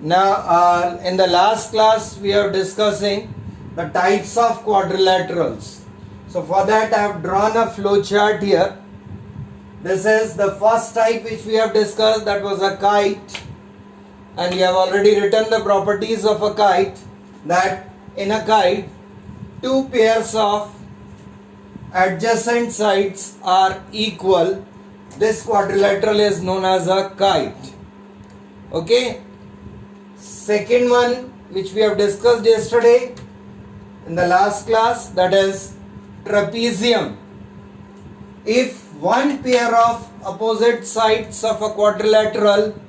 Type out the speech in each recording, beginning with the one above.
Now, in the last class, we are discussing the types of quadrilaterals. So, for that, I have drawn a flow chart here. This is the first type which we have discussed, that was a kite. And we have already written the properties of a kite, that in a kite, two pairs of adjacent sides are equal. This quadrilateral is known as a kite. Okay. Second one which we have discussed yesterday in the last class, that is trapezium. If one pair of opposite sides of a quadrilateral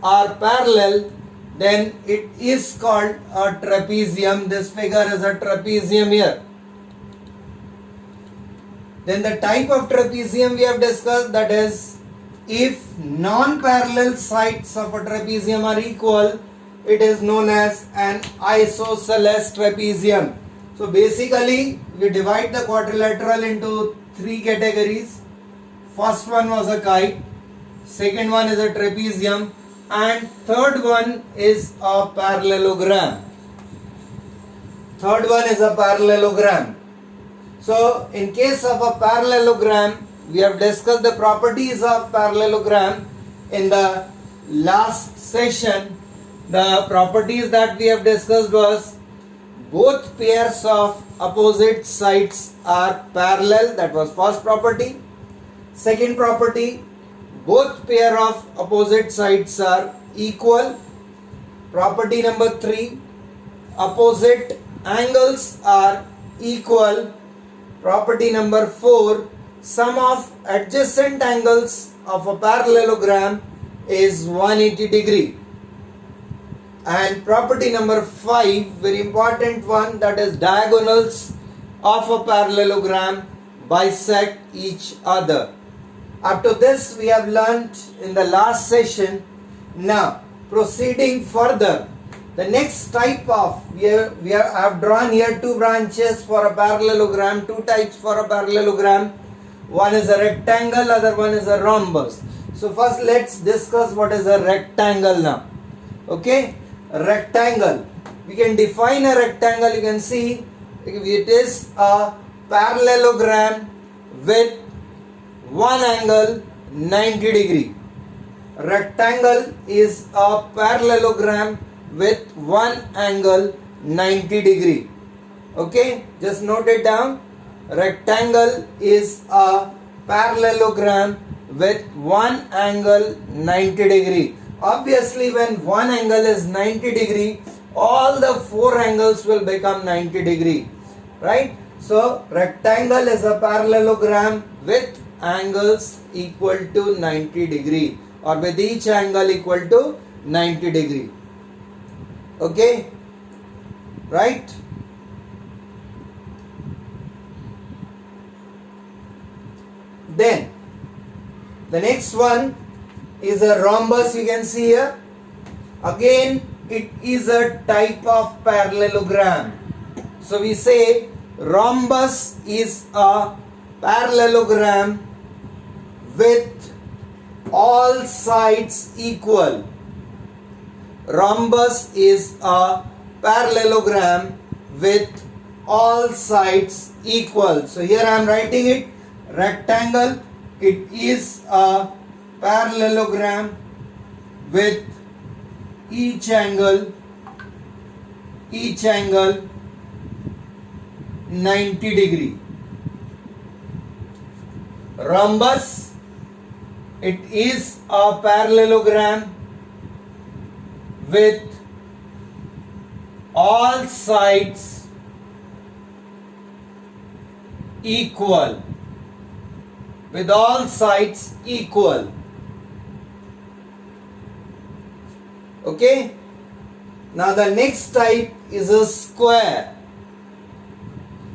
are parallel, then it is called a trapezium. This figure is a trapezium here. Then the type of trapezium we have discussed, that is, if non-parallel sides of a trapezium are equal, it is known as an isosceles trapezium. So basically, we divide the quadrilateral into three categories. First one was a kite, second one is a trapezium, and third one is a parallelogram. Third one is a parallelogram. So in case of a parallelogram, we have discussed the properties of parallelogram in the last session. The properties that we have discussed was both pairs of opposite sides are parallel. That was first property. Second property, both pair of opposite sides are equal. Property number 3, opposite angles are equal. Property number 4, sum of adjacent angles of a parallelogram is 180 degree. And property number 5, very important one, that is diagonals of a parallelogram bisect each other. Up to this we have learnt in the last session. Now proceeding further, the next type of, I have drawn here two branches for a parallelogram, two types for a parallelogram. One is a rectangle, other one is a rhombus. So first let's discuss what is a rectangle now. Okay, a rectangle. We can define a rectangle. You can see it is a parallelogram with one angle 90 degree. Rectangle is a parallelogram with one angle 90 degree. Okay, just note it down. Rectangle is a parallelogram with one angle 90 degree. Obviously, when one angle is 90 degree, all the four angles will become 90 degree, right? So rectangle is a parallelogram with angles equal to 90 degree, or with each angle equal to 90 degree. Okay, right? Then the next one is a rhombus. You can see here. Again, it is a type of parallelogram. So we say rhombus is a parallelogram with all sides equal. Rhombus is a parallelogram with all sides equal. So here I am writing it. Rectangle, it is a parallelogram with each angle 90 degree. Rhombus, it is a parallelogram with all sides equal. With all sides equal. Okay. Now the next type is a square.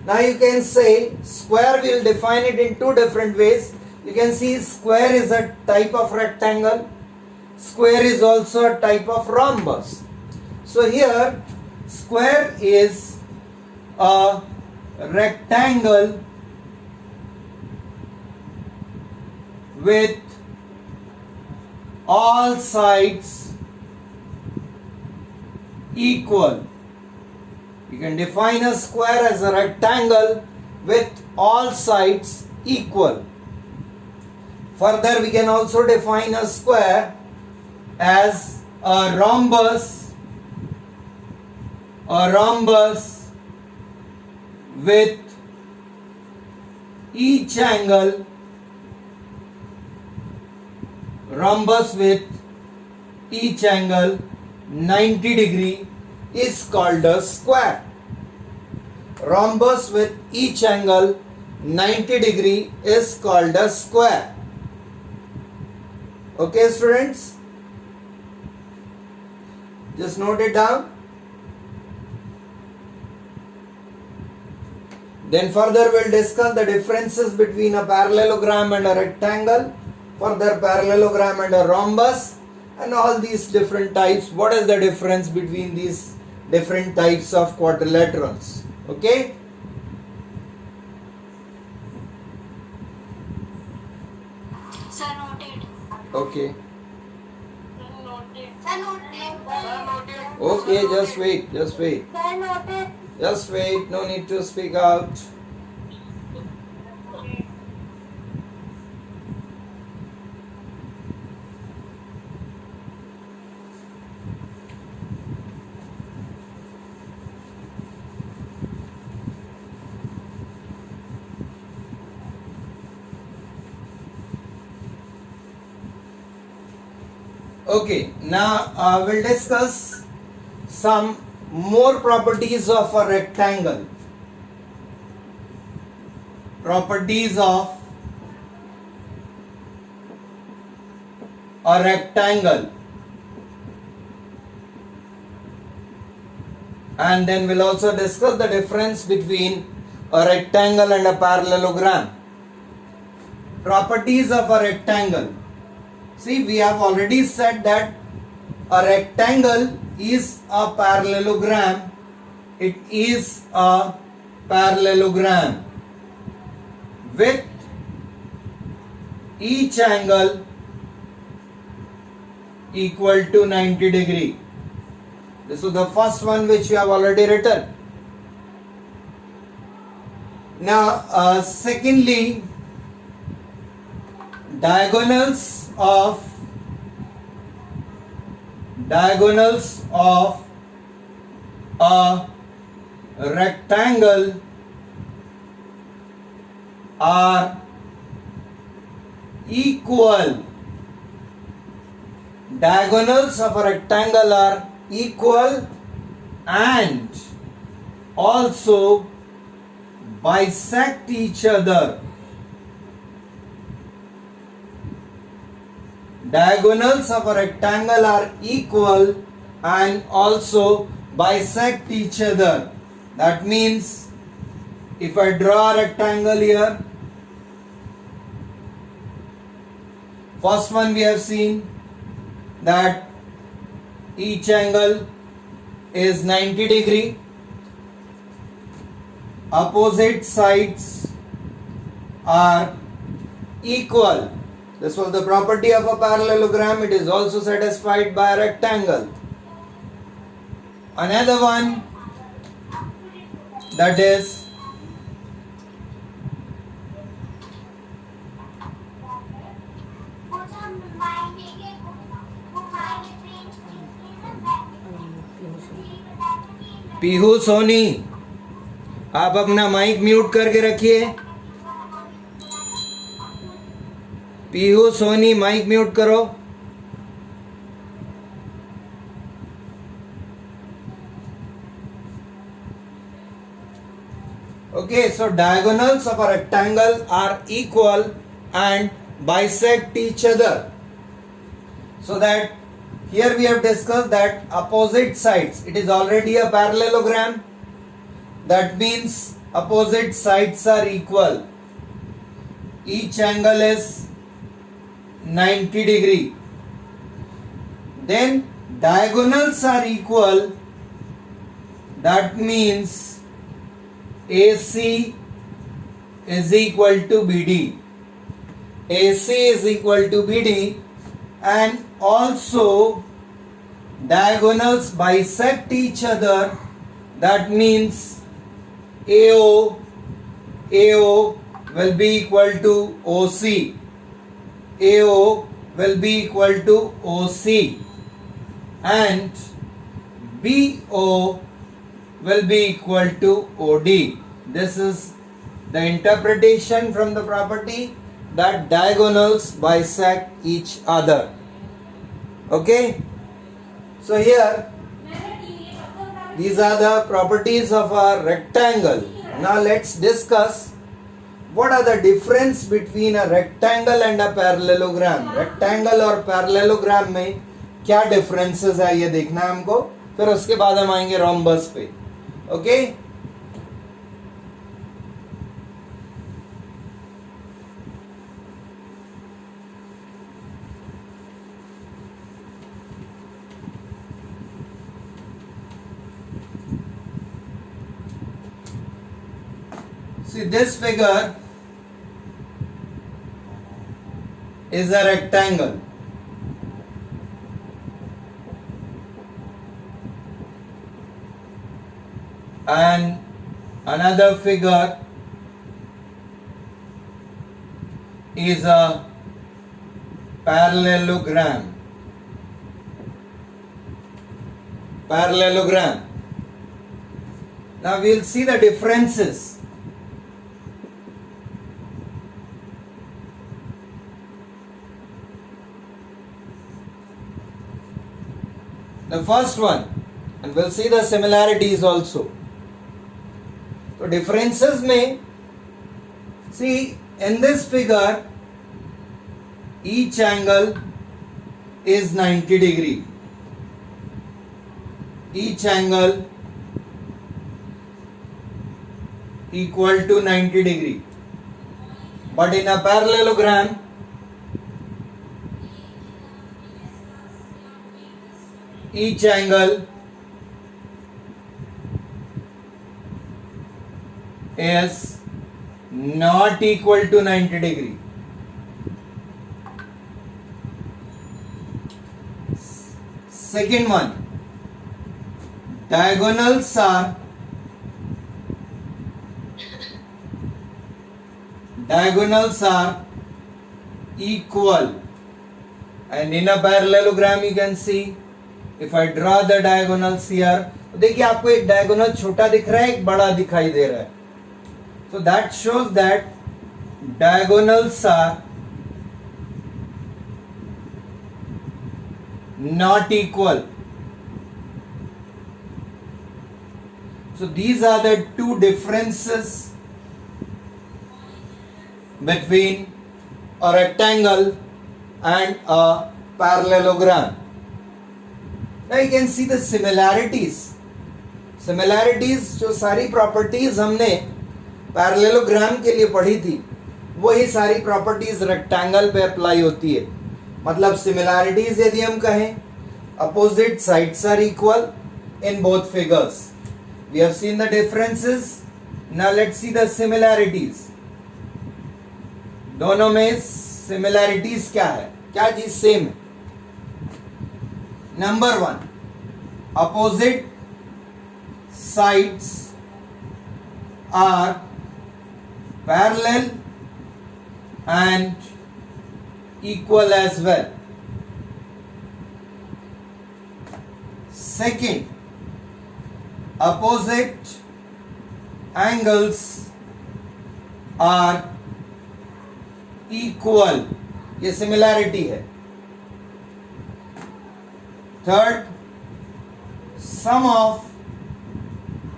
Now you can say square, we will define it in two different ways. You can see square is a type of rectangle. Square is also a type of rhombus. So here square is a rectangle with all sides equal. You can define a square as a rectangle with all sides equal. Further, we can also define a square as a rhombus with each angle 90 degree is called a square. Rhombus with each angle 90 degree is called a square. Okay, students? Just note it down. Then further we'll discuss the differences between a parallelogram and a rectangle, further parallelogram and a rhombus, and all these different types. What is the difference between these different types of quadrilaterals? Okay? Sir, noted. Okay. Sir, noted. Okay, just wait. Sir, noted. Just wait, no need to speak out. Okay, now we'll discuss some more properties of a rectangle. Properties of a rectangle. And then we'll also discuss the difference between a rectangle and a parallelogram. Properties of a rectangle. See, we have already said that a rectangle is a parallelogram. It is a parallelogram with each angle equal to 90 degree. This is the first one which we have already written. Now, secondly, diagonals of a rectangle are equal. Diagonals of a rectangle are equal and also bisect each other. Diagonals of a rectangle are equal and also bisect each other. That means if I draw a rectangle here, first one we have seen that each angle is 90 degree. Opposite sides are equal. This was the property of a parallelogram. It is also satisfied by a rectangle. Another one, that is Pihu Soni, आप अपना mic mute करके रखिए. Pihu Soni, mic mute करो. Okay, so diagonals of a rectangle are equal and bisect each other. So that here we have discussed that opposite sides, it is already a parallelogram. That means opposite sides are equal. Each angle is 90 degree. Then diagonals are equal. That means AC is equal to BD. AC is equal to BD, and also diagonals bisect each other, that means AO will be equal to OC. AO will be equal to OC and BO will be equal to OD. This is the interpretation from the property that diagonals bisect each other. Okay? So here, these are the properties of a rectangle. Now let's discuss what are the difference between a rectangle and a parallelogram. Rectangle और parallelogram में क्या differences है ये देखना है हमको, फिर उसके बाद हम आएंगे rhombus पे. Okay? See, this figure is a rectangle. And another figure is a parallelogram. Parallelogram. Now we'll see the differences. The first one, and we'll see the similarities also. So differences may, see in this figure, each angle is 90 degree. Each angle equal to 90 degree. But in a parallelogram, each angle is not equal to 90 degree. Second one, diagonals are equal, and in a parallelogram you can see, if I draw the diagonals here, तो देखिए आपको एक diagonal छोटा दिख रहा है, एक बड़ा दिखाई दे रहा है. So that shows that diagonals are not equal. So these are the two differences between a rectangle and a parallelogram. Now you can see the similarities. Similarities जो सारी properties हमने parallelogram के लिए पढ़ी थी, वही सारी properties rectangle पे apply होती है. मतलब similarities यदि हम कहें, opposite sides are equal in both figures. We have seen the differences. Now let's see the similarities. दोनों में similarities क्या है, क्या चीज सेम है? Number one, opposite sides are parallel and equal as well. Second, opposite angles are equal. ये similarity है. Third, sum of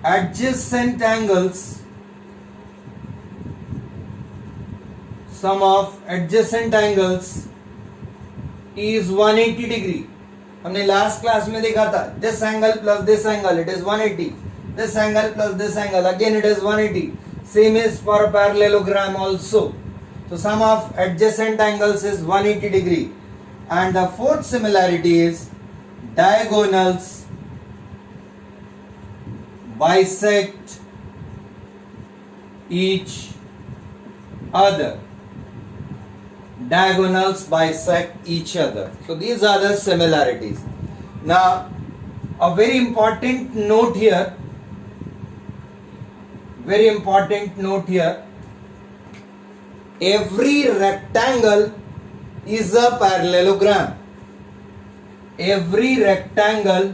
adjacent angles is 180 degree. हमने लास्ट क्लास में देखा था, this angle plus this angle, it is 180. This angle plus this angle, again it is 180. Same is for a parallelogram also. So sum of adjacent angles is 180 degree. And the fourth similarity is diagonals bisect each other. Diagonals bisect each other. So these are the similarities. Now a very important note here, very important note here, every rectangle is a parallelogram. Every rectangle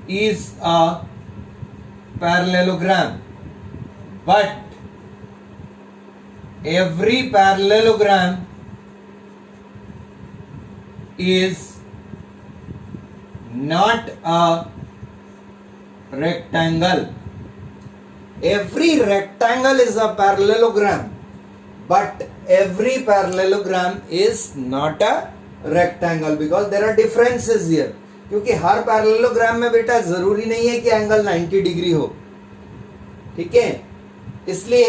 is a parallelogram, but every parallelogram is not a rectangle. Every rectangle is a parallelogram, but every parallelogram is not a rectangle because there are differences here. क्योंकि हर parallelogram में बेटा जरूरी नहीं है कि angle 90 degree हो, ठीक है, इसलिए,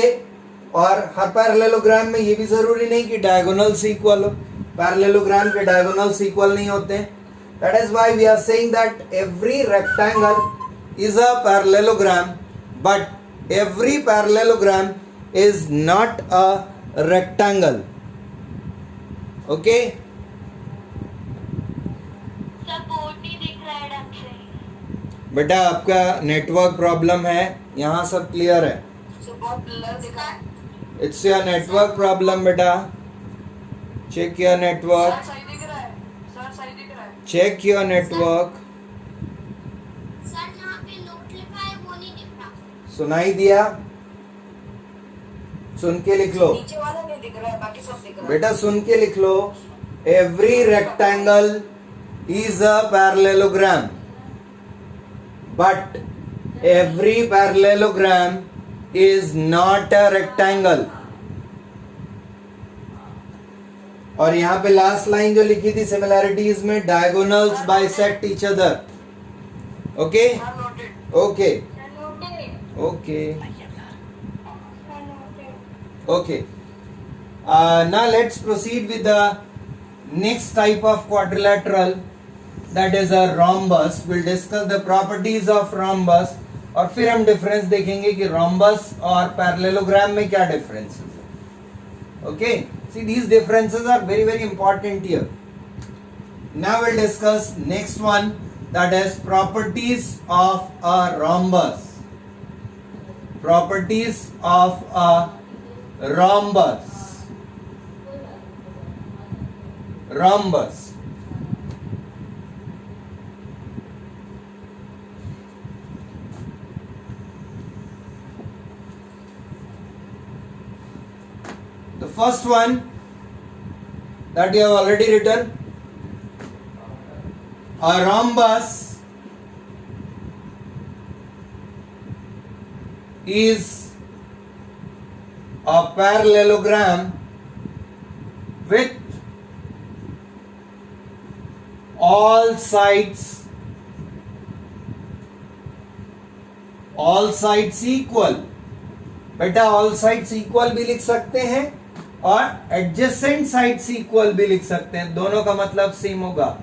और हर पैरेललोग्राम में ये भी जरूरी नहीं कि डायगोनल्स इक्वल हो, पैरेललोग्राम के डायगोनल्स इक्वल नहीं होते हैं. That is why we are saying that every rectangle is a parallelogram, but every parallelogram is not a rectangle. Okay, sir board नहीं दिख रहा है ढंग से. बेटा आपका नेटवर्क प्रॉब्लम है, यहाँ सब क्लियर है. बहुत ब्लर दिख रहा है. इट्स योर नेटवर्क प्रॉब्लम बेटा. चेक योर नेटवर्क, सही दिख रहा है. सर सही दिख रहा है. Check your network. सर यहाँ पे नोट लिखा है वो नहीं दिख रहा. सुनाई दिया? सुन के लिख लो नीचे वाला नहीं दिख रहा है, बाकी सब दिख रहा है. बेटा, सुन के लिख लो. Every rectangle is a parallelogram, but every parallelogram is not a rectangle. और यहाँ पे लास्ट लाइन जो लिखी थी सिमिलैरिटीज में, diagonals bisect each other. Okay okay okay okay. Now let's proceed with the next type of quadrilateral, that is a rhombus. We'll discuss the properties of rhombus और फिर हम डिफरेंस देखेंगे कि rhombus और parallelogram में क्या difference है. Okay, see these differences are very very important here. Now we'll discuss next one, that is properties of a rhombus. Properties of a rhombus. Rhombus. The first one that you have already written, a rhombus is a parallelogram with all sides equal. बेटा all sides equal भी लिख सकते हैं और adjacent sides equal भी लिख सकते हैं, दोनों का मतलब सेम होगा.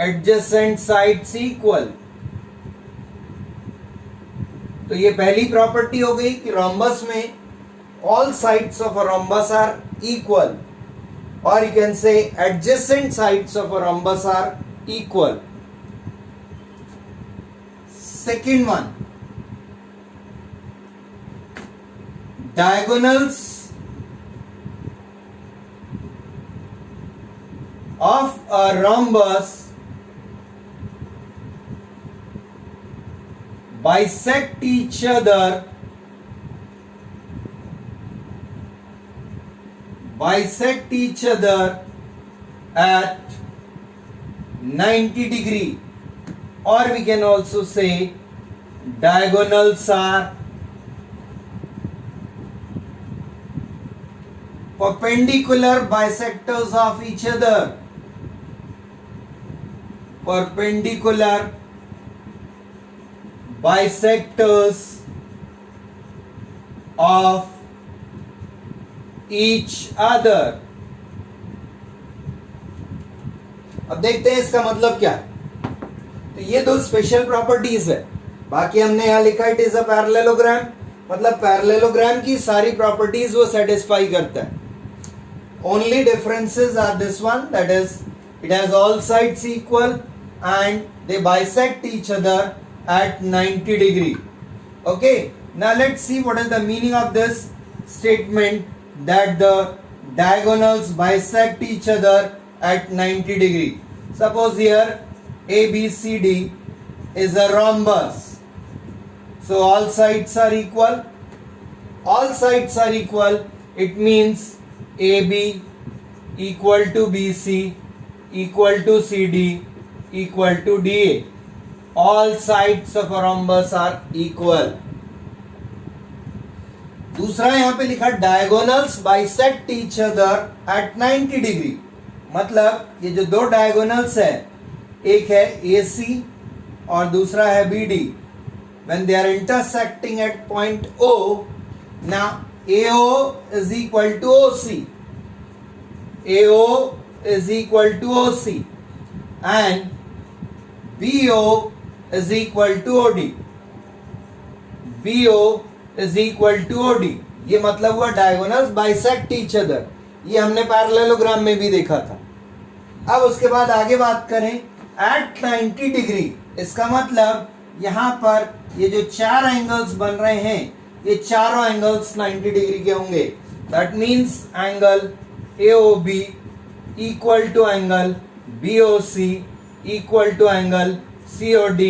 adjacent sides equal. तो ये पहली प्रॉपर्टी हो गई कि rhombus में all sides of a rhombus are equal, or you can say adjacent sides of a rhombus are equal. Second one, diagonals of a rhombus bisect each other at 90 degree, or we can also say diagonals are perpendicular bisectors of each other. Perpendicular bisectors of each other. अब देखते हैं इसका मतलब क्या है. तो ये दो स्पेशल प्रॉपर्टीज है, बाकी हमने यहां लिखा इट इज अ पैरेललोग्राम, मतलब पैरेललोग्राम की सारी प्रॉपर्टीज वो सेटिस्फाई करता है. only differences are this one, that is it has all sides equal and they bisect each other at 90 degree. Okay, now let's see what is the meaning of this statement that the diagonals bisect each other at 90 degree. Suppose here ABCD is a rhombus. So all sides are equal. All sides are equal. It means AB equal to BC equal to CD equal to DA. All sides of a rhombus are equal. दूसरा यहाँ पे लिखा diagonals bisect each other at 90 degree. मतलब ये जो दो diagonals है, एक है AC और दूसरा है BD. When they are intersecting at point O, now AO is equal to OC. AO is equal to OC and BO is equal to OD. BO is equal to OD. ये मतलब हुआ diagonals bisect each other. ये हमने parallelogram में भी देखा था. अब उसके बाद आगे बात करें at 90 डिग्री. इसका मतलब यहाँ पर ये जो चार एंगल्स बन रहे हैं, ये चारों एंगल्स 90 डिग्री के होंगे. That means angle AOB equal to angle BOC equal to angle COD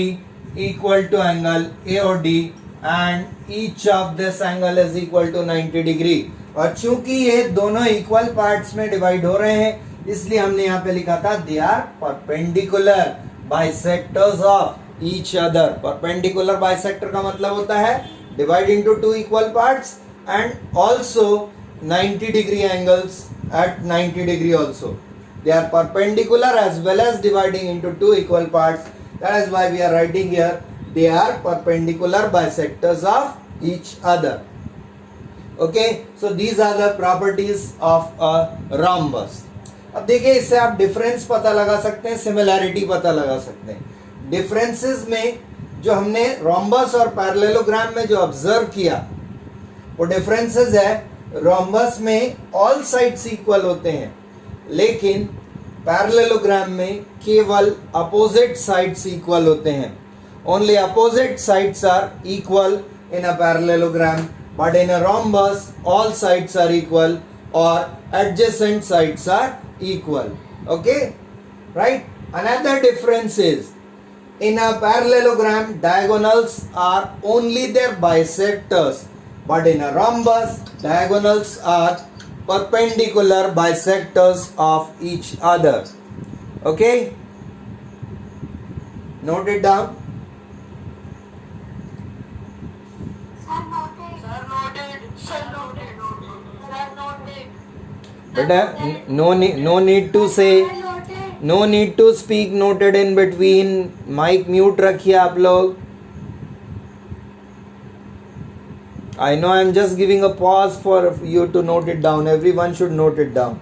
equal to angle AOD and each of this angle is equal to 90 degree. और चूंकि ये दोनों इक्वल पार्ट्स में डिवाइड हो रहे हैं, इसलिए हमने यहाँ पे लिखा था they are perpendicular bisectors of each other. Perpendicular bisector का मतलब होता है divide into two equal parts and also 90 degree angles at 90 degree also. They are perpendicular as well as dividing into two equal parts. That is why we are writing here they are perpendicular bisectors of each other. Okay, so these are the properties of a rhombus. अब देखिए इससे आप difference पता लगा सकते हैं, similarity पता लगा सकते हैं. डिफरेंसेस में जो हमने रोम्बस और पैरेललोग्राम में जो ऑब्जर्व किया वो डिफरेंसेस है. रोम्बस में ऑल साइड्स इक्वल होते हैं, लेकिन पैरेललोग्राम में केवल अपोजिट साइड्स इक्वल होते हैं. Only opposite sides are equal in a parallelogram, but in a rhombus all sides are equal और adjacent sides are equal. Okay, right? Another difference is in a parallelogram diagonals are only their bisectors, but in a rhombus diagonals are perpendicular bisectors of each other. Okay, note it down. But no need to say, no need to speak noted in between. Mic mute रखिए आप लोग. I know I am just giving a pause for you to note it down. Everyone should note it down.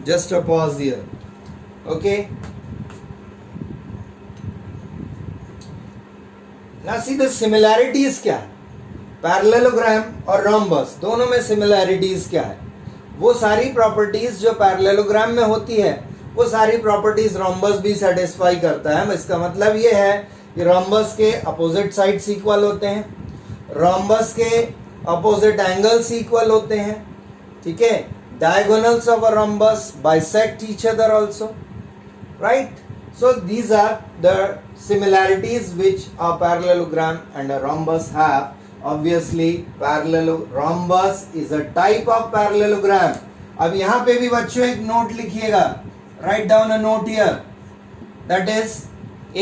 Just a pause here. Okay. Now see the similarities क्या है. Parallelogram और rhombus दोनों में similarities क्या है? वो सारी properties जो पैरेललोग्राम में होती है वो सारी प्रॉपर्टीज रोम्बस भी सेटिस्फाई करता है. इसका मतलब ये है कि रोम्बस के अपोजिट साइड्स इक्वल होते हैं, रोम्बस के अपोजिट एंगल्स इक्वल होते हैं. ठीक है, diagonals of a rhombus bisect each other also, right? So these are the similarities which a parallelogram and a rhombus have. Obviously, rhombus is a type of parallelogram. अब यहाँ पे भी बच्चों एक नोट लिखिएगा. Write down a note here. That is,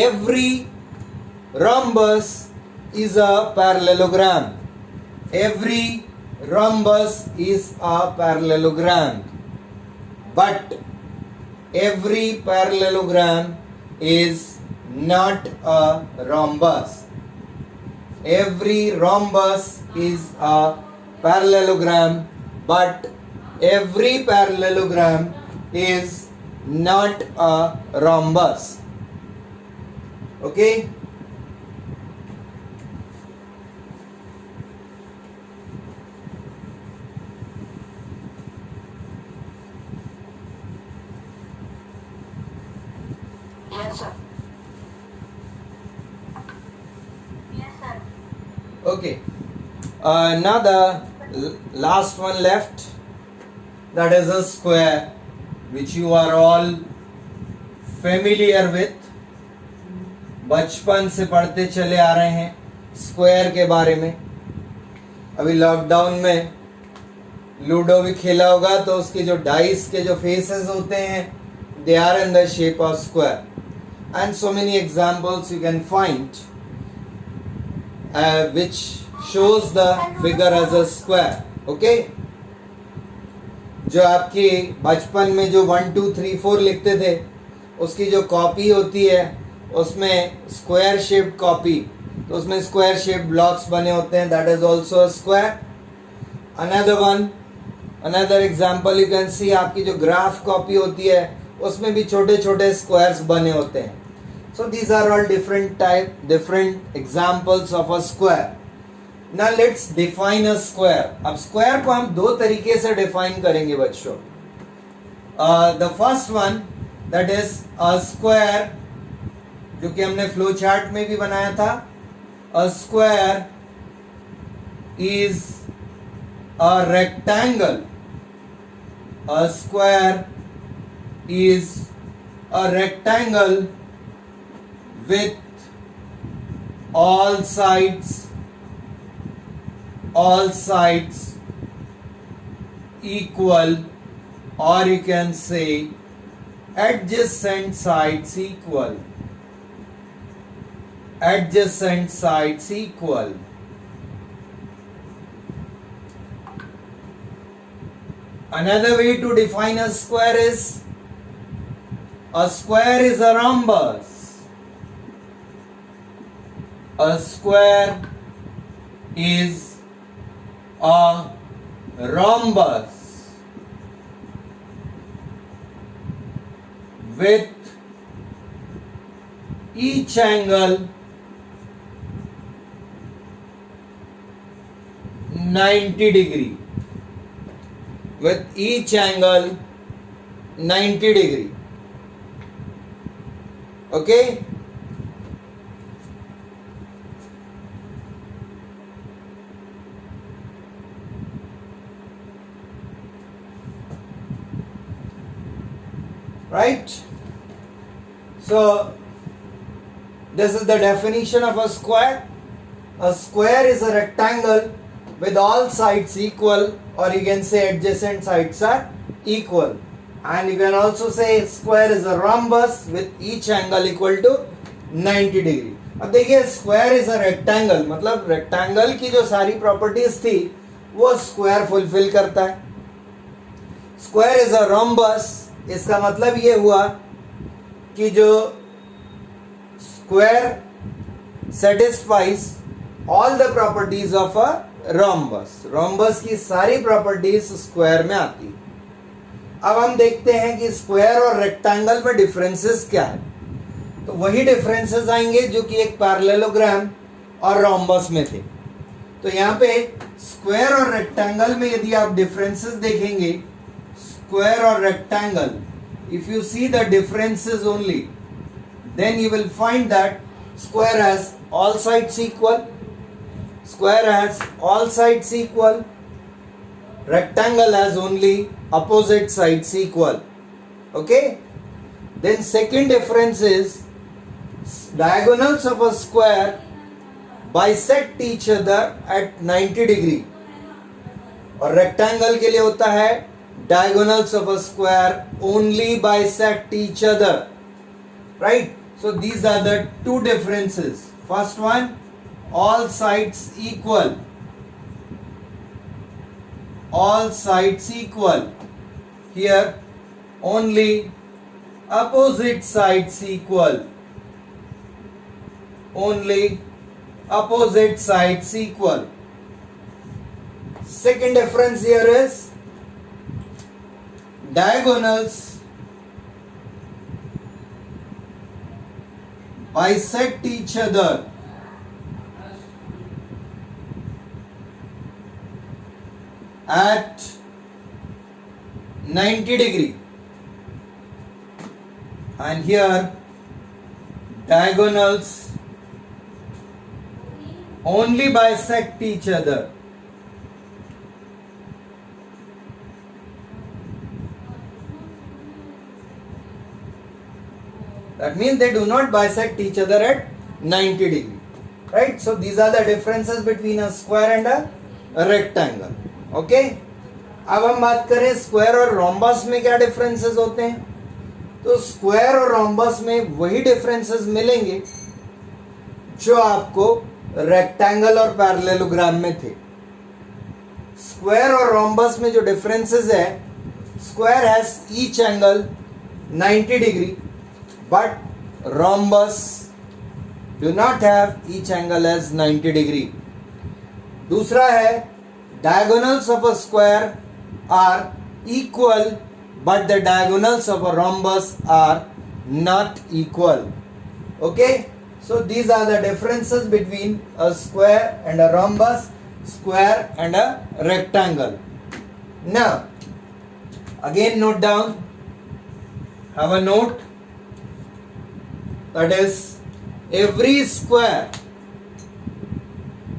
every rhombus is a parallelogram. Every rhombus is a parallelogram. But every parallelogram is not a rhombus. Every rhombus is a parallelogram, but every parallelogram is not a rhombus. Okay? Yes, sir. Yes, sir. Okay. Now the last one left, that is a square, which you are all familiar with. बचपन से पढ़ते चले आ रहे हैं square के बारे में. अभी लॉकडाउन में लूडो भी खेला होगा तो उसके जो डाइस के जो फेसेस होते हैं they are in the shape of square, and so many examples you can find which shows the figure as a square. Okay, जो आपकी बचपन में जो 1 2 3 4 लिखते थे उसकी जो कॉपी होती है उसमें स्क्वायर शेप्ड कॉपी, तो उसमें स्क्वायर शेप्ड ब्लॉक्स बने होते हैं, that is also a square. Another example you can see, आपकी जो ग्राफ कॉपी होती है उसमें भी छोटे छोटे स्क्वायर्स बने होते हैं. So these are all different examples of a square. Now let's define a square. अब square को हम दो तरीके से define करेंगे बच्चों. The first one, that is a square, जो कि हमने फ्लो चार्ट में भी बनाया था. A square is a rectangle. A square is a rectangle with all sides equal, or you can say adjacent sides equal. Another way to define a square is a rhombus. A square is a rhombus with each angle 90 degree. With each angle 90 degree. Okay? Right? So this is the definition of a square. A square is a rectangle with all sides equal, or you can say adjacent sides are equal, and you can also say square is a rhombus with each angle equal to 90 degree. अब देखिए square is a rectangle, मतलब rectangle की जो सारी properties थी वो square fulfil करता है. स्क्वायर इज अ rhombus, इसका मतलब ये हुआ कि जो square satisfies all the properties of a rhombus. rhombus की सारी प्रॉपर्टीज स्क्वायर में आती. अब हम देखते हैं कि स्क्वायर और रेक्टेंगल में डिफरेंसेस क्या है. तो वही डिफरेंसेस आएंगे जो कि एक पैरेललोग्राम और rhombus में थे. तो यहाँ पे स्क्वायर और रेक्टेंगल में यदि आप डिफरेंसेस देखेंगे, square or rectangle, if you see the differences only, then you will find that square has all sides equal, rectangle has only opposite sides equal. Okay, then second difference is diagonals of a square bisect each other at 90 degree, और rectangle के लिए होता है diagonals of a square only bisect each other. Right? So these are the two differences. First one, all sides equal. Here only opposite sides equal. Second difference here is diagonals bisect each other at 90 degree, and here diagonals only bisect each other. That means they do not bisect each other at 90 degree. Right? So these are the differences between a square and a rectangle. Okay? अब हम बात करें square और rhombus में क्या differences होते हैं. तो स्क्वायर और रोम्बस में वही डिफरेंसेस मिलेंगे जो आपको रेक्टेंगल और पैरेललोग्राम में थे. स्क्वायर और रोम्बस में जो डिफरेंसेस है, square has each angle 90 degree but rhombus do not have each angle as 90 degree. दूसरा है diagonals of a square are equal but the diagonals of a rhombus are not equal. Okay, so these are the differences between a square and a rhombus, square and a rectangle. Now again note down, have a note, that is every square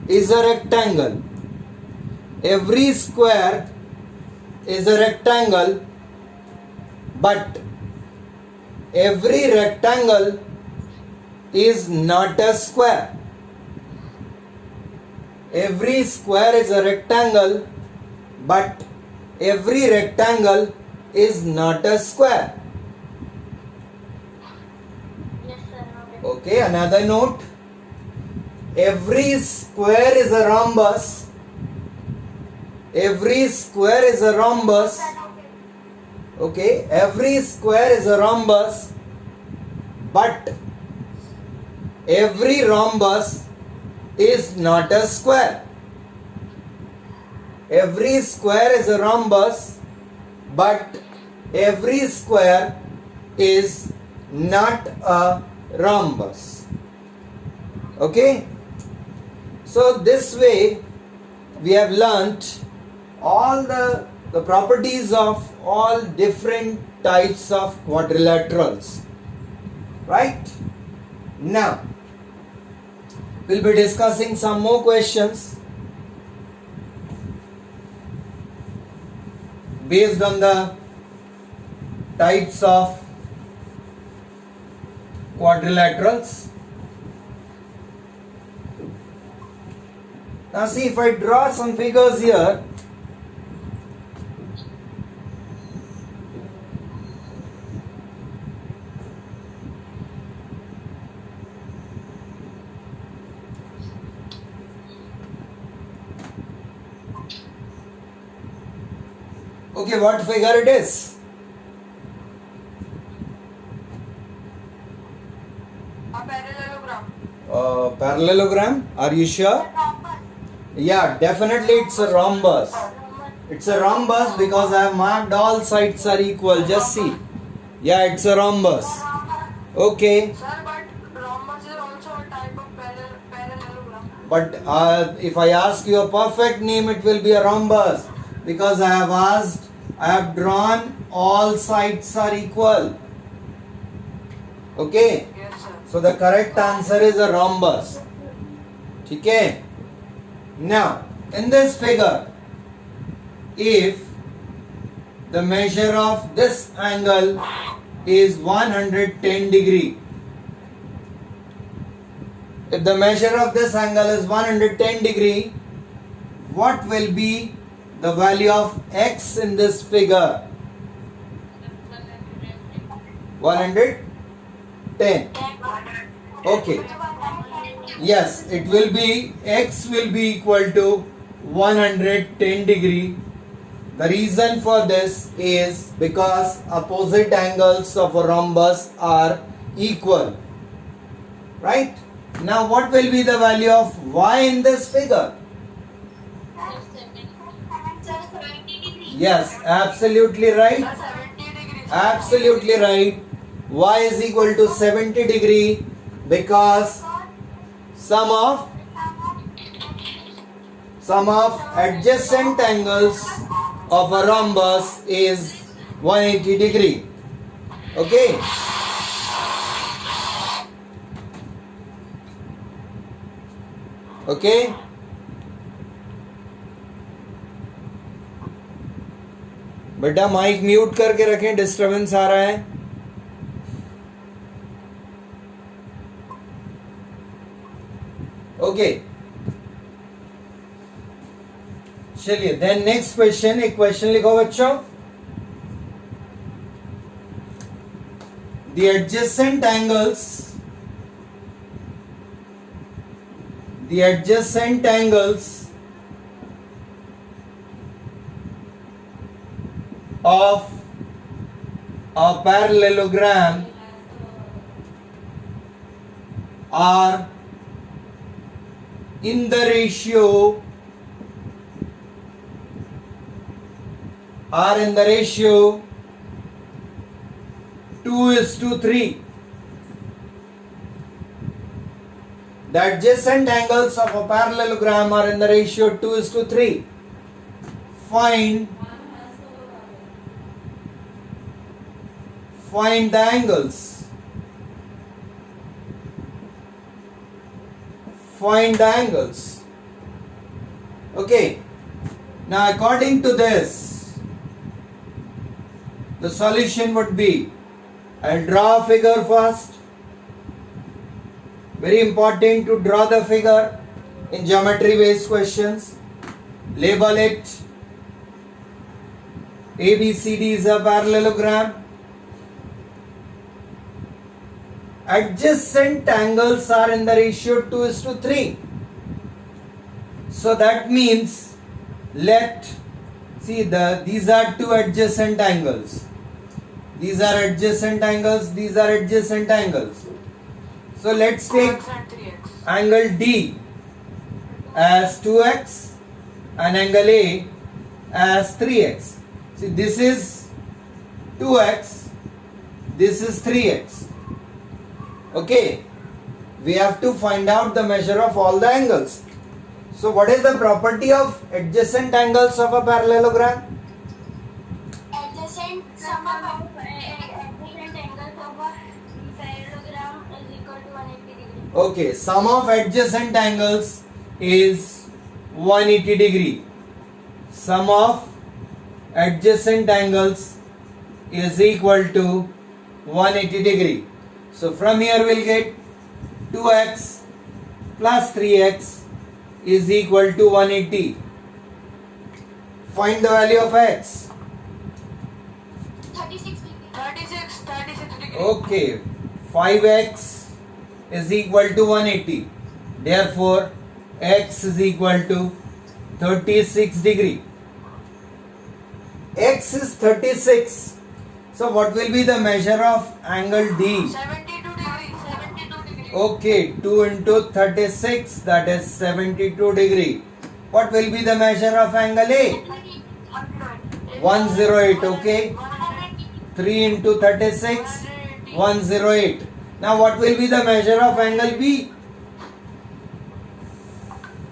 is a rectangle. Every square is a rectangle, but every rectangle is not a square. Every square is a rectangle, but every rectangle is not a square. Okay, another note. Every square is a rhombus. Every square is a rhombus. Okay, every square is a rhombus, but every rhombus is not a square. Every square is a rhombus, but every square is not a rhombus. Okay, so this way we have learnt all the properties of all different types of quadrilaterals. Right? Now we'll be discussing some more questions based on the types of quadrilaterals. Now see, if I draw some figures here, okay, what figure it is? Parallelogram, are you sure? Yeah, definitely it's a rhombus. It's a rhombus because I have marked all sides are equal. Just see. Yeah, it's a rhombus. Okay. Sir, but rhombus is also a type of parallelogram. But if I ask you a perfect name, it will be a rhombus because I have drawn all sides are equal. Okay. Yes, sir. So the correct answer is a rhombus. Okay. Now, in this figure, if the measure of this angle is 110 degree, if the measure of this angle is 110 degree, what will be the value of x in this figure? 110. Okay. Yes, it will be, x will be equal to 110 degree. The reason for this is because opposite angles of a rhombus are equal. Right? Now what will be the value of y in this figure? Yes, absolutely right. Sir, 70 degrees. Absolutely right. Y is equal to 70 degree because sum of adjacent angles of a rhombus is 180 degree. Okay. Okay बेटा mic mute करके रखें, disturbance आ रहा है. Okay चलिए then next question. एक question लिखो बच्चों. The adjacent angles of a parallelogram are in the ratio 2:3. The adjacent angles of a parallelogram are in the ratio 2:3. Find the angles. Find the angles. Okay. Now according to this, the solution would be, I'll draw a figure first. Very important to draw the figure in geometry based questions. Label it. ABCD is a parallelogram. Adjacent angles are in the ratio 2:3. So that means these are two adjacent angles. These are adjacent angles. These are adjacent angles. So let's take X and 3x. angle D as 2x and angle A as 3x. See, this is 2x. This is 3x. Okay. We have to find out the measure of all the angles. So what is the property of adjacent angles of a parallelogram? Adjacent sum of adjacent angles of a parallelogram is equal to 180 degree. Okay, sum of adjacent angles is 180 degree. Sum of adjacent angles is equal to 180 degree. So from here we'll get 2x plus 3x is equal to 180. Find the value of x. 36 degree. 36 degree. Okay, 5x is equal to 180. Therefore, x is equal to 36 degree. X is 36. So what will be the measure of angle D? 72 degree. 72 degree. Okay, 2 into 36, that is 72 degree. What will be the measure of angle A? 108, okay. 3 into 36, 108. Now what will be the measure of angle B?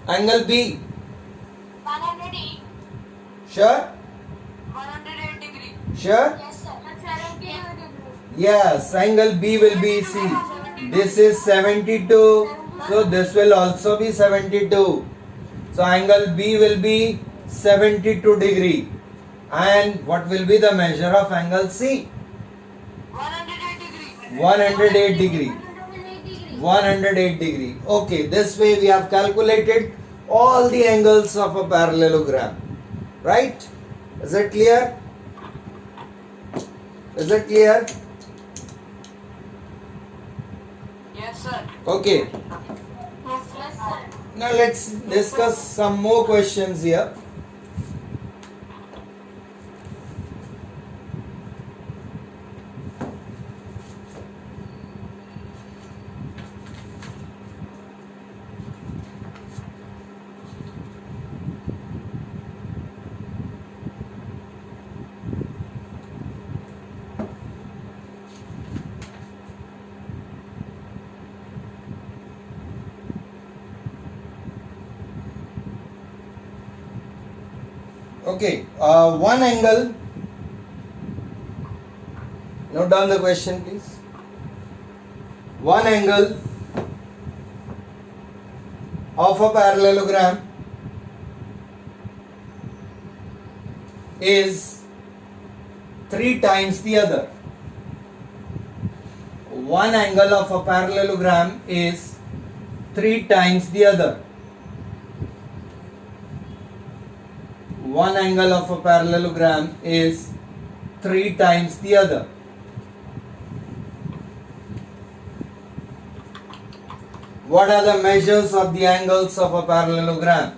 Angle B. 108. Sure? 108 degree. Sure? Yes, sir. 70 degree. Yes, angle B will be, see, this is 72, so this will also be 72. So angle B will be 72 degree. And what will be the measure of angle C? 108 degree. 108 degree. 108 degree. 108 degree. Okay, this way we have calculated all the angles of a parallelogram. Right? Is it clear? Is it clear? Yes, sir. Okay. Yes, sir. Now let's discuss some more questions here. Okay, one angle. Note down the question, please. One angle of a parallelogram is 3 times the other. One angle of a parallelogram is 3 times the other. One angle of a parallelogram is 3 times the other. What are the measures of the angles of a parallelogram?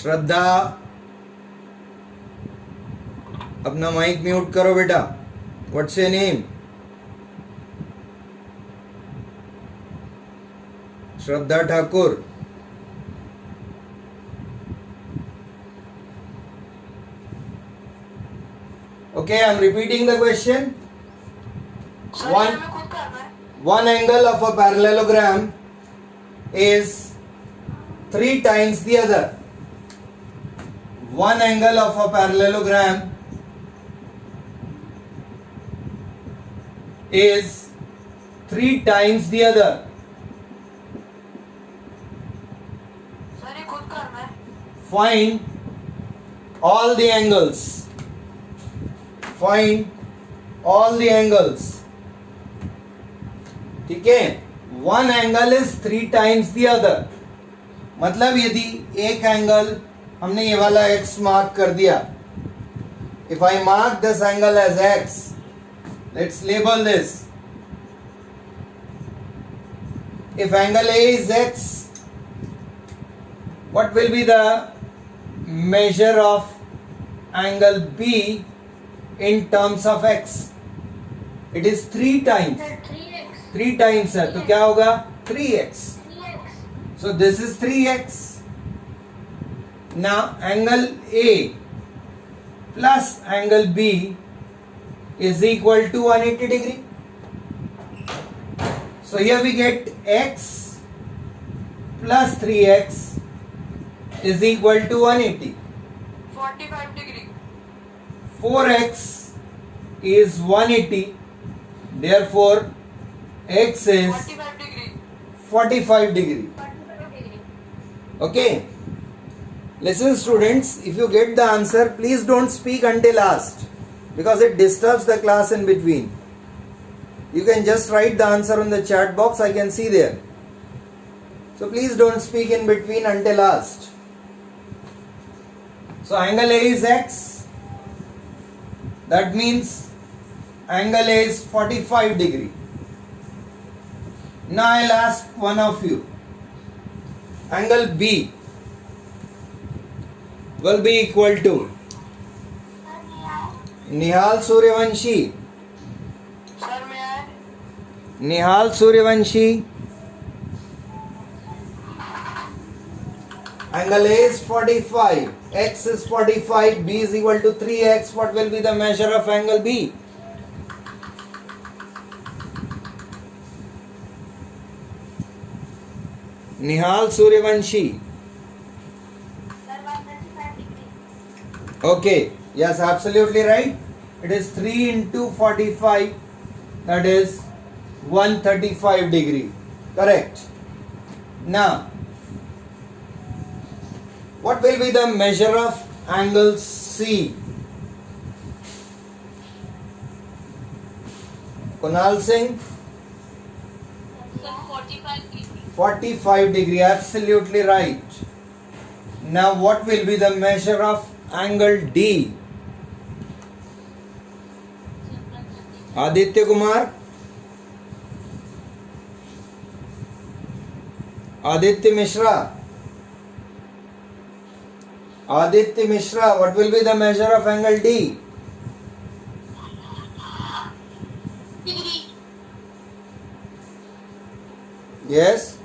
श्रद्धा, अपना mic mute करो बेटा. What's your name? Shraddha Thakur. Okay, I am repeating the question. Sir One- ये हमें खुद करना है. One angle of a parallelogram is 3 times the other. One angle of a parallelogram is 3 times the other. Sir ये खुद करना है. Find all the angles. Find all the angles. ठीक है. One angle is 3 times the other. मतलब यदि एक angle हमने ये वाला x मार्क कर दिया. If I mark this angle as x, let's label this. If angle A is x, what will be the measure of angle B in terms of x? It is 3 times. Sir, 3x. 3 times है तो क्या होगा? 3x. 3x. So this is 3x. Now angle A plus angle B is equal to 180 degree. So here we get x plus 3x is equal to 180. 45 degree. 4x is 180. Therefore x is 45 degree. 45 degree. 45 degree. Okay. Listen students, if you get the answer, please don't speak until last because it disturbs the class in between. You can just write the answer on the chat box, I can see there. So please don't speak in between until last. So angle A is x. That means angle A is 45 degree. Now I'll ask one of you. Angle B will be equal to Nihal Suryavanshi. Sir मैं आए. Nihal Suryavanshi. Angle A is 45. X is 45. B is equal to 3x. What will be the measure of angle B? Nihal Suryavanshi. Sir, 135 degree. Okay, yes, absolutely right. It is 3 into 45, that is 135 degree. Correct. Now, what will be the measure of angle C? Kunal Singh? Sir, 45 degree. 45 degree, absolutely right. Now what will be the measure of angle D? Aditya Kumar? Aditya Mishra? Aditya Mishra, what will be the measure of angle D? Degree. Yes?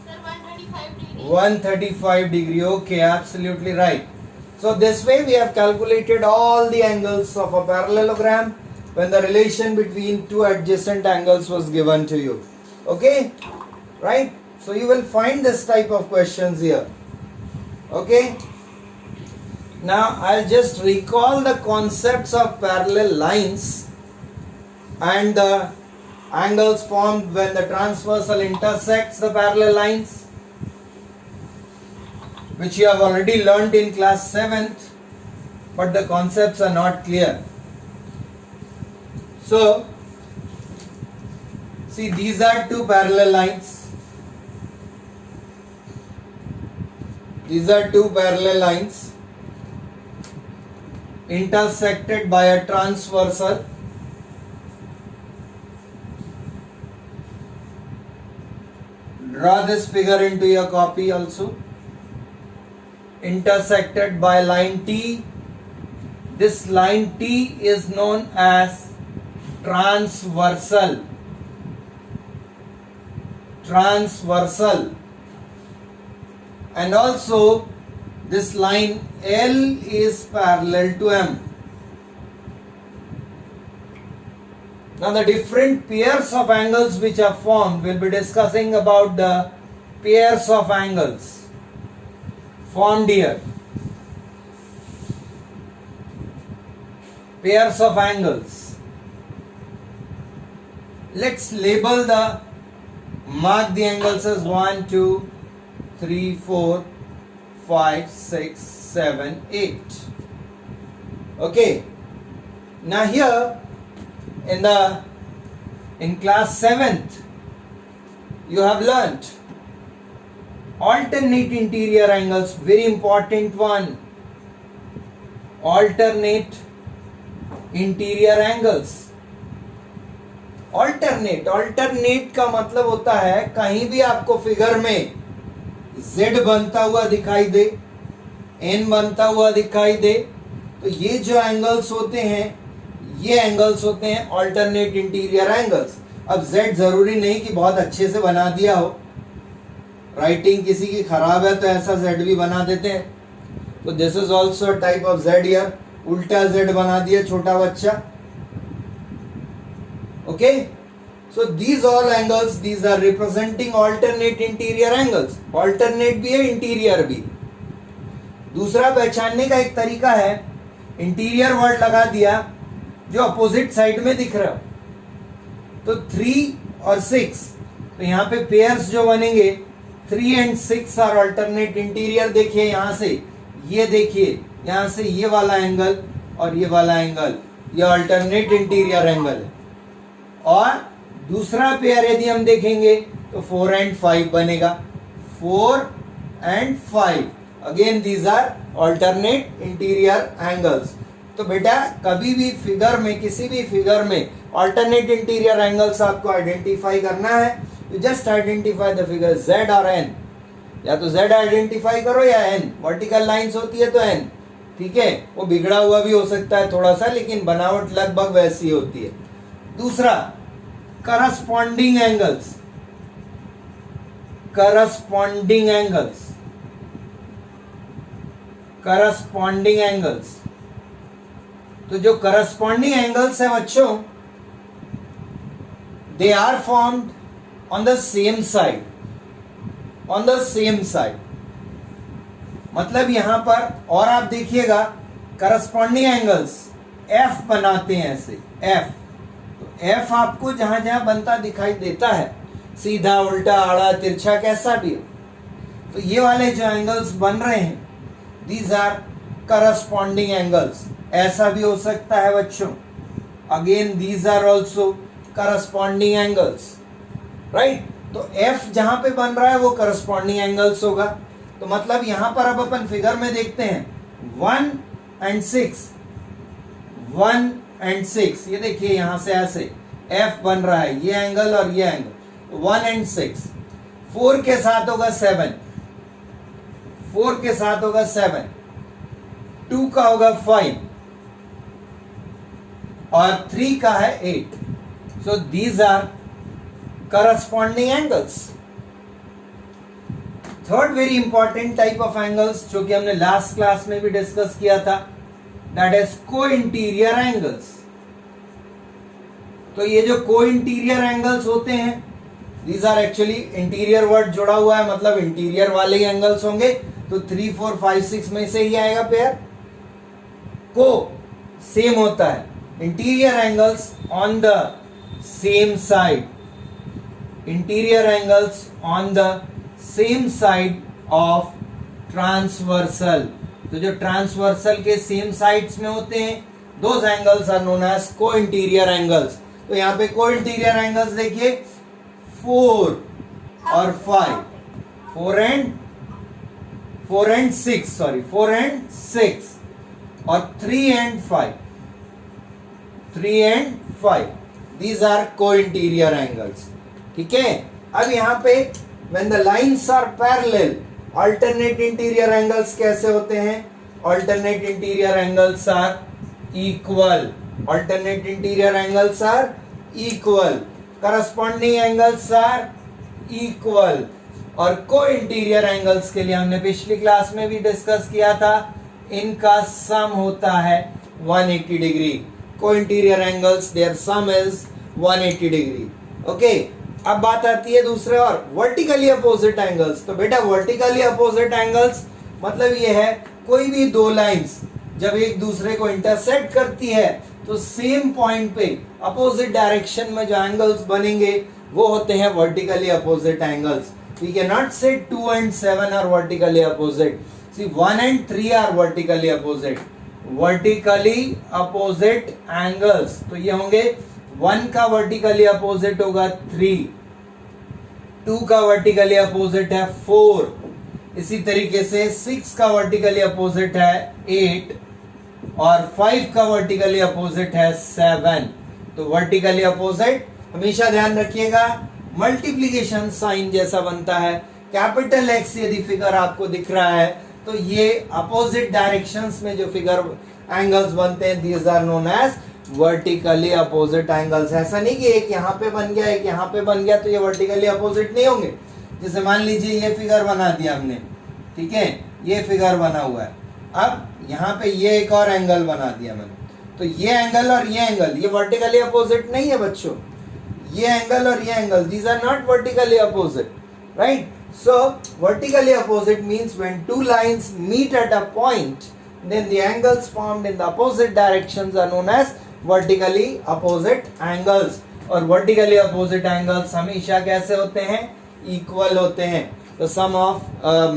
Sir, 135 degree. 135 degree. Okay, absolutely right. So this way we have calculated all the angles of a parallelogram when the relation between two adjacent angles was given to you. Okay? Right? So you will find this type of questions here. Okay. Now I'll just recall the concepts of parallel lines and the angles formed when the transversal intersects the parallel lines, which you have already learnt in class 7th, but the concepts are not clear. So, see, these are two parallel lines. These are two parallel lines intersected by a transversal. Draw this figure into your copy also. Intersected by line T. This line T is known as transversal. Transversal. And also this line L is parallel to M. Now the different pairs of angles which are formed, we'll be discussing about the pairs of angles formed here. Pairs of angles. Let's label mark the angles as 1, 2, 3, 4, 5, 6, 7, 8. Okay. Now here in class 7th you have learnt alternate interior angles, very important one. Alternate interior angles. Alternate का मतलब होता है कहीं भी आपको figure में Z बनता हुआ दिखाई दे, N बनता हुआ दिखाई दे, तो ये जो एंगल्स होते हैं ये एंगल्स होते हैं ऑल्टरनेट इंटीरियर एंगल्स. अब Z जरूरी नहीं कि बहुत अच्छे से बना दिया हो, राइटिंग किसी की खराब है तो ऐसा Z भी बना देते हैं. तो this is also type of Z here. उल्टा Z बना दिया छोटा बच्चा. Okay. So these all angles, these are representing alternate interior angles. Alternate भी है, इंटीरियर भी. दूसरा पहचानने का एक तरीका है, इंटीरियर वर्ड लगा दिया जो अपोजिट साइड में दिख रहा, तो 3 और 6, तो यहाँ पे पेयर्स जो बनेंगे 3 and 6 आर ऑल्टरनेट इंटीरियर. देखिए यहाँ से, ये देखिए यहां से ये वाला एंगल और ये वाला एंगल, ये अल्टरनेट इंटीरियर एंगल है. और दूसरा पेयर यदि हम देखेंगे तो 4 and 5 बनेगा. 4 and 5 again these are alternate interior angles. तो बेटा कभी भी फिगर में, किसी भी फिगर में अल्टरनेट इंटीरियर एंगल्स आपको आइडेंटिफाई करना है, you just identify the figure Z और N. या तो Z आइडेंटिफाई करो या N. वर्टिकल लाइंस होती है तो N. ठीक है, वो बिगड़ा हुआ भी हो सकता है थोड़ा सा, लेकिन बनावट लगभग वैसी होती है. दूसरा corresponding angles. Corresponding angles. Corresponding angles. तो जो करस्पॉन्डिंग एंगल्स है बच्चों, they are formed on the same side. On the same side मतलब यहां पर, और आप देखिएगा करस्पॉन्डिंग एंगल्स F बनाते हैं ऐसे F. तो F आपको जहां जहां बनता दिखाई देता है, सीधा, उल्टा, आड़ा, तिरछा, कैसा भी हो, तो ये वाले जो एंगल्स बन रहे हैं, दीज आर करस्पॉन्डिंग एंगल्स. ऐसा भी हो सकता है बच्चों. Again these are also corresponding angles. Right. तो F जहां पे बन रहा है वो करस्पॉन्डिंग एंगल्स होगा. तो मतलब यहां पर अब अपन फिगर में देखते हैं 1 and 6, 1 and 6, ये देखिए यहां से ऐसे F बन रहा है, ये एंगल और ये एंगल. 1 and 6. 4 के साथ होगा 7, 4 के साथ होगा 7, 2 का होगा 5 और 3 का है 8. So these are corresponding angles. Third very important type of angles जो कि हमने लास्ट क्लास में भी डिस्कस किया था, दैट इज को इंटीरियर एंगल्स. तो ये जो को इंटीरियर एंगल्स होते हैं These are actually interior word जुड़ा हुआ है, मतलब इंटीरियर वाले ही एंगल्स होंगे, तो 3, 4, 5, 6 में से ही आएगा पेयर। को सेम होता है, interior angles on the same side, interior angles on the same side of transversal. तो जो ट्रांसवर्सल के सेम साइड्स में होते हैं, those angles are known as co interior angles. तो यहाँ पे को इंटीरियर एंगल्स देखिए 4 और 5, 4 and 6 और 3 and 5 these are co-interior angles। ठीक है, अब यहाँ पे when the lines are parallel, alternate interior angles कैसे होते हैं? Alternate interior angles are equal, alternate interior angles are equal, corresponding angles are equal। और को इंटीरियर एंगल्स के लिए हमने पिछली क्लास में भी डिस्कस किया था, इनका सम होता है 180 degree. Co interior angles their sum is 180 degree. Okay, अब बात आती है दूसरे और वर्टिकली अपोजिट एंगल्स। तो बेटा वर्टिकली अपोजिट एंगल्स मतलब ये है, कोई भी दो लाइंस जब एक दूसरे को इंटरसेक्ट करती है तो सेम पॉइंट पे अपोजिट डायरेक्शन में जो एंगल्स बनेंगे वो होते हैं vertically opposite angles. We cannot say 2 and 7 are vertically opposite. See, 1 and 3 are vertically opposite. Vertically opposite angles. तो ये होंगे 1 का vertically opposite होगा 3, 2 का vertically opposite है 4, इसी तरीके से 6 का vertically opposite है 8 और 5 का vertically opposite है 7। तो vertically opposite हमेशा ध्यान रखिएगा मल्टीप्लिकेशन साइन जैसा बनता है। कैपिटल एक्स यदि फिगर आपको दिख रहा है तो ये अपोजिट डायरेक्शंस में जो फिगर एंगल्स बनते हैं, these are known as vertically opposite angles. ऐसा नहीं कि एक यहाँ पे बन गया एक यहाँ पे बन गया तो ये वर्टिकली अपोजिट नहीं होंगे। जैसे मान लीजिए ये फिगर बना दिया हमने, ठीक है, ये फिगर बना हुआ है, अब यहाँ पे ये एक और एंगल बना दिया मैंने, तो ये एंगल और ये एंगल ये वर्टिकली अपोजिट नहीं है बच्चों। ये एंगल और ये angle, these are not vertically opposite, right? So vertically opposite means when two lines meet at a point, then the angles formed in the opposite directions are known as vertically opposite angles। और vertically opposite angles हमेशा कैसे होते हैं? Equal होते हैं। The sum of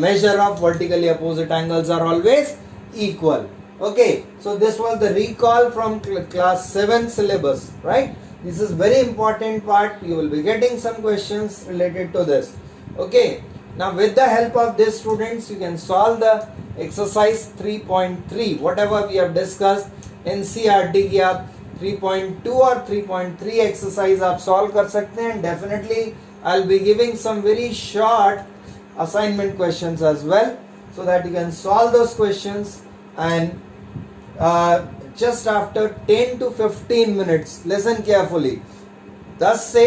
measure of vertically opposite angles are always equal। Okay, so this was the recall from class 7 syllabus, right? This is very important part. You will be getting some questions related to this. Okay. Now with the help of this students, you can solve the exercise 3.3. Whatever we have discussed in NCERT की आप 3.2 और 3.3 exercise आप solve कर सकते हैं। Definitely I'll be giving some very short assignment questions as well, so that you can solve those questions and just after 10 to 15 minutes, listen carefully, 10 से